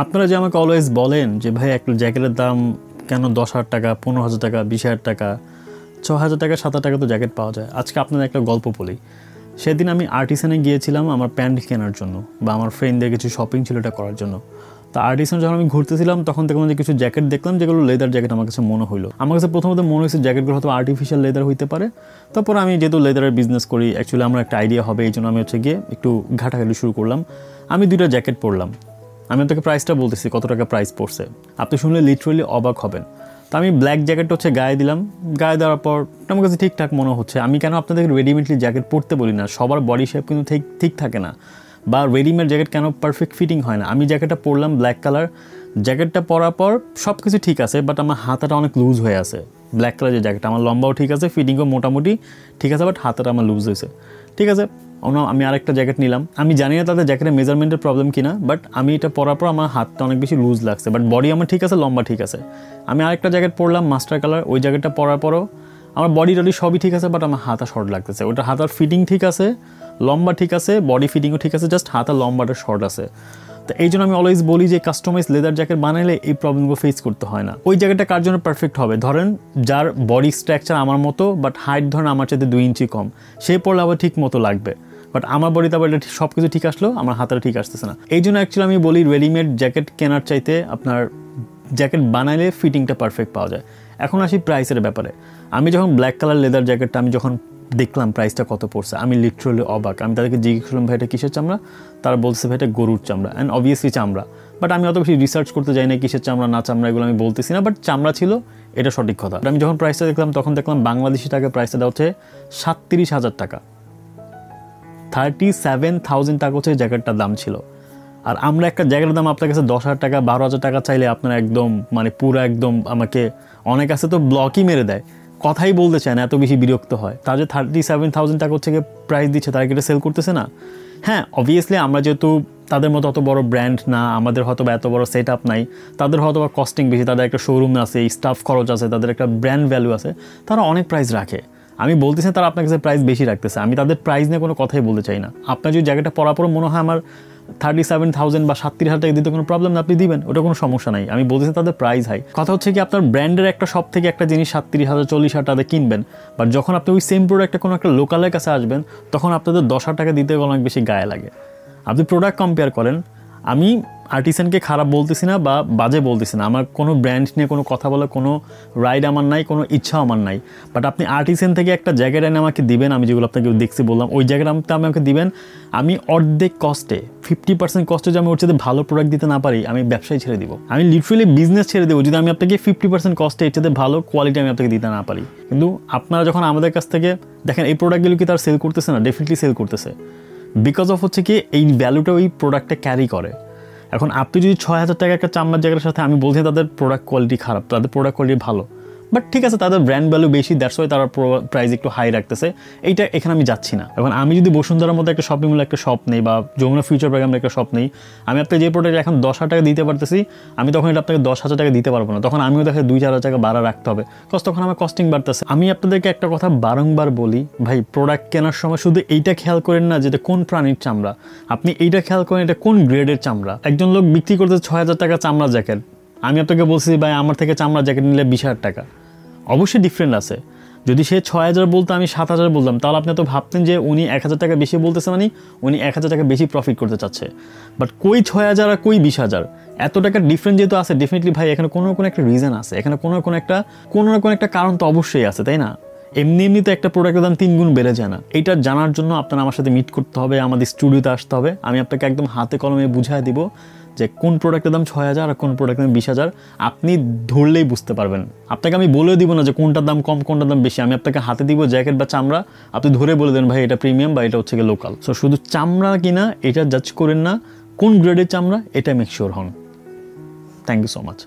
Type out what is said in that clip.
আপনারা যে আমাকে অলওয়েজ বলেন যে ভাই একটা জ্যাকেটের দাম কেন 10,000 টাকা, 15,000 টাকা, 20,000 টাকা, 6,000 টাকা, 7,000 টাকা তো জ্যাকেট পাওয়া যায়। আজকে আপনাদের একটা গল্প বলি। সেদিন আমি আর্টিসানে গিয়েছিলাম আমার প্যান্ট কেনার জন্য বা আমার ফ্রেন্ডদের কিছু শপিং ছিল এটা করার জন্য। তো আর্টিসান যখন আমি ঘুরতেছিলাম তখন দেখলাম যে কিছু জ্যাকেট দেখলাম যেগুলো লেদার জ্যাকেট আমার কাছে মনে হলো। আমার কাছে প্রথমত মনে হয়েছে জ্যাকেটগুলো হয়তো আর্টিফিশিয়াল লেদার হইতে পারে। তারপর আমি যেহেতু লেদারের বিজনেস করি, অ্যাকচুয়ালি আমার একটা আইডিয়া হবে, এই জন্য আমি গিয়ে একটু ঘাটাঘাটি শুরু করলাম। আমি 2টা জ্যাকেট পরলাম। আমি আপনাকে প্রাইসটা বলতেছি কত টাকা প্রাইস পড়ছে, আপনি শুনলে লিটারালি অবাক হবেন। তো আমি ব্ল্যাক জ্যাকেটটা গায়ে দিলাম। গায়ে দেওয়ার পর আমার কাছে ঠিকঠাক মনে হচ্ছে। আমি কেন আপনাদের রেডিমেডলি জ্যাকেট পরতে বলি না, সবার বডি শেপ কিন্তু ঠিক থাকে না, বা রেডিমেড জ্যাকেট কেন পারফেক্ট ফিটিং হয় না। আমি জ্যাকেটটা পরলাম ব্ল্যাক কালার, জ্যাকেটটা পরার পর সব কিছু ঠিক আছে, বাট আমার হাতাটা অনেক লুজ হয়ে আছে। ব্ল্যাক কালার যে জ্যাকেট, আমার লম্বাও ঠিক আছে, ফিটিংও মোটামুটি ঠিক আছে, বাট হাতাটা আমার লুজ হয়েছে। ঠিক আছে, আমি আরেকটা জ্যাকেট নিলাম। আমি জানি না তাদের জ্যাকেটের মেজারমেন্টের প্রবলেম কিনা, বাট আমি এটা পরার পর আমার হাতটা অনেক বেশি লুজ লাগছে, বাট বডি আমার ঠিক আছে, লম্বা ঠিক আছে। আমি আরেকটা জ্যাকেট পরলাম মাস্টার কালার, ওই জ্যাকেটটা পরার পরও আমার বডি টডি সবই ঠিক আছে, বাট আমার হাতা শর্ট লাগতেছে। ওটা হাতার ফিটিং ঠিক আছে, লম্বা ঠিক আছে, বডি ফিটিংও ঠিক আছে, জাস্ট হাতা লম্বাটা শর্ট আছে। তো এই জন্য আমি অলওয়েজ বলি যে কাস্টমাইজ লেদার জ্যাকেট বানাইলে এই প্রবলেমগুলো ফেস করতে হয় না। ওই জ্যাকেটটা কার জন্য পারফেক্ট হবে, ধরেন যার বডি স্ট্রাকচার আমার মতো বাট হাইট ধরেন আমার চাইতে 2 ইঞ্চি কম, সে পরলে আবার ঠিক মতো লাগবে। বাট আমার বডিতে আবার এটা সব কিছু ঠিক আসলো, আমার হাতটা ঠিক আসতেছে না। এই জন্য অ্যাকচুয়ালি আমি বলি রেডিমেড জ্যাকেট কেনার চাইতে আপনার জ্যাকেট বানাইলে ফিটিংটা পারফেক্ট পাওয়া যায়। এখন আসি প্রাইসের ব্যাপারে। আমি যখন ব্ল্যাক কালার লেদার জ্যাকেটটা আমি যখন দেখলাম প্রাইসটা কত পড়ছে, আমি লিটারালি অবাক। আমি তাদেরকে জিজ্ঞেস করলাম ভাই এটা কিসের চামড়া, তারা বলছে ভাই এটা গরুর চামড়া, অ্যান্ড অবভিয়াসলি চামড়া। বাট আমি অত বেশি রিসার্চ করতে যাই না কিসের চামড়া না চামড়া, এগুলো আমি বলতেছি না, বাট চামড়া ছিল, এটা সঠিক কথা। আমি যখন প্রাইসটা দেখলাম তখন দেখলাম বাংলাদেশি টাকা প্রাইসটা দেওয়া হচ্ছে 37,000 টাকা, 37,000 টাকা হচ্ছে জ্যাকেটটার দাম ছিল। আর আমরা একটা জ্যাকেটের দাম আপনার কাছে 10,000 টাকা 12,000 টাকা চাইলে আপনার একদম পুরো একদম আমাকে অনেক আছে তো ব্লকই মেরে দেয়, কথাই বলতে চায় না, এত বেশি বিরক্ত হয়। তার যে 37,000 টাকা হচ্ছে প্রাইস দিচ্ছে, তারা কি এটা সেল করতেছে না? হ্যাঁ, অবভিয়াসলি আমরা যেহেতু তাদের মতো অত বড় ব্র্যান্ড না, আমাদের হয়তো বা এত বড় সেট আপ নাই, তাদের হয়তো বা কস্টিং বেশি, তাদের একটা শোরুম আছে, স্টাফ খরচ আছে, তাদের একটা ব্র্যান্ড ভ্যালু আছে, তারা অনেক প্রাইস রাখে। আমি বলতেছি তারা আপনার কাছে প্রাইস বেশি রাখতেছে, আমি তাদের প্রাইস নিয়ে কোনো কথাই বলতে চাই না। আপনার যদি জ্যাকেটটা পরার পর মনে হয় আমার 37,000 বা 37,000 টাকা দিতে কোনো প্রবলেম না, আপনি দিবেন, ওটা কোনো সমস্যা নাই। আমি বলতেছি তাদের প্রাইস হাই। কথা হচ্ছে কি আপনার ব্র্যান্ডের একটা শপ থেকে একটা জিনিস 37,000 40,000 টাকা কিনবেন, বাট যখন আপনি ওই সেম প্রোডাক্টটা কোনো একটা লোকালের কাছে আসবেন তখন আপনাদের 10,000 টাকা দিতে অনেক বেশি গায়ে লাগে। আপনি প্রোডাক্ট কম্পেয়ার করেন। আমি আর্টিসানকে খারাপ বলতেছি না বা বাজে বলতেছি না, আমার কোনো ব্র্যান্ড নিয়ে কোনো কথা বলার কোনো রাইড আমার নাই, কোনো ইচ্ছাও আমার নাই। বাট আপনি আর্টিসান থেকে একটা জ্যাকেট এনে আমাকে দিবেন, আমি যেগুলো আপনাকে দেখছি বললাম, ওই জ্যাকেট আমাকে দিবেন, আমি অর্ধেক কস্টে 50% কস্টে যে আমি ওর সাথে ভালো প্রোডাক্ট দিতে না পারি, আমি ব্যবসায় ছেড়ে দিব, আমি লিটারালি বিজনেস ছেড়ে দেবো যদি আমি আপনাকে 50% কস্টে এর সাথে ভালো কোয়ালিটি আমি আপনাকে দিতে না পারি। কিন্তু আপনারা যখন আমাদের কাছ থেকে দেখেন এই প্রোডাক্টগুলো কি তার সেল করতেছে না, ডেফিনেটলি সেল করতেছে, বিকজ অফ হচ্ছে কি এই ভ্যালুটা ওই প্রোডাক্টটা ক্যারি করে। এখন আপনি যদি 6,000 টাকা একটা চামড়ার জ্যাকেটের সাথে, আমি বলছি তাদের প্রোডাক্ট কোয়ালিটি খারাপ, তাদের প্রোডাক্ট কোয়ালিটি ভালো, বাট ঠিক আছে তাদের ব্র্যান্ড ভ্যালু বেশি, দ্যাটস ওয়াই তারা প্রাইস একটু হাই রাখতেছে, এইটা এখানে আমি যাচ্ছি না। এখন আমি যদি বসুন্ধরার মধ্যে একটা শপিং মলে একটা শপ নেই বা যমুনা ফিউচার পার্কে আমরা একটা শপ নেই, আমি আপনাকে যে প্রোডাক্ট এখন 10,000 টাকা দিতে পারতেছি, আমি তখন এটা আপনাকে 10,000 টাকা দিতে পারবো না, তখন আমিও দেখে 2-4,000 টাকা বাড়া রাখতে হবে, কজ তখন আমার কস্টিং বাড়তেছে। আমি আপনাদেরকে একটা কথা বারংবার বলি, ভাই প্রোডাক্ট কেনার সময় শুধু এইটা খেয়াল করেন না যেটা কোন প্রাণীর চামড়া, আপনি এইটা খেয়াল করেন এটা কোন গ্রেডের চামড়া। একজন লোক বিক্রি করতে 6,000 টাকা চামড়া জ্যাকেট, আমি আপনাকে বলছি ভাই আমার থেকে চামড়া জ্যাকেট নিলে 20,000 টাকা, অবশ্যই ডিফারেন্ট আছে। যদি সে 6,000 বলতো আমি 7,000 বললাম, তাহলে আপনি তো ভাবতেন যে উনি 1,000 টাকা বেশি বলতেছে, মানে উনি 1,000 টাকা বেশি প্রফিট করতে চাচ্ছে। বাট কই 6,000 আর কই 20,000, এত টাকার ডিফারেন্স যেহেতু আছে, ডেফিনেটলি ভাই এখানে কোনো একটা রিজন আছে, এখানে কোনো একটা কারণ তো অবশ্যই আছে, তাই না? এমনি তো একটা প্রোডাক্টের দাম 3 গুণ বেড়ে যায় না। এইটা জানার জন্য আপনার আমার সাথে মিট করতে হবে, আমাদের স্টুডিওতে আসতে হবে, আমি আপনাকে একদম হাতে কলমে বুঝাই দিব যে কোন প্রোডাক্টের দাম 6,000 আর কোন প্রোডাক্টের দাম 20,000, আপনি ধরলেই বুঝতে পারবেন। আপনাকে আমি বলেও দিব না যে কোনটার দাম কম কোনটার দাম বেশি, আমি আপনাকে হাতে দিব জ্যাকেট বা চামড়া, আপনি ধরে বলে দেন ভাই এটা প্রিমিয়াম বা এটা হচ্ছে গিয়ে লোকাল। সো শুধু চামড়া কিনা এটা জাজ করেন না, কোন গ্রেডের চামড়া এটা মেক শিওর হন। Thank you so much.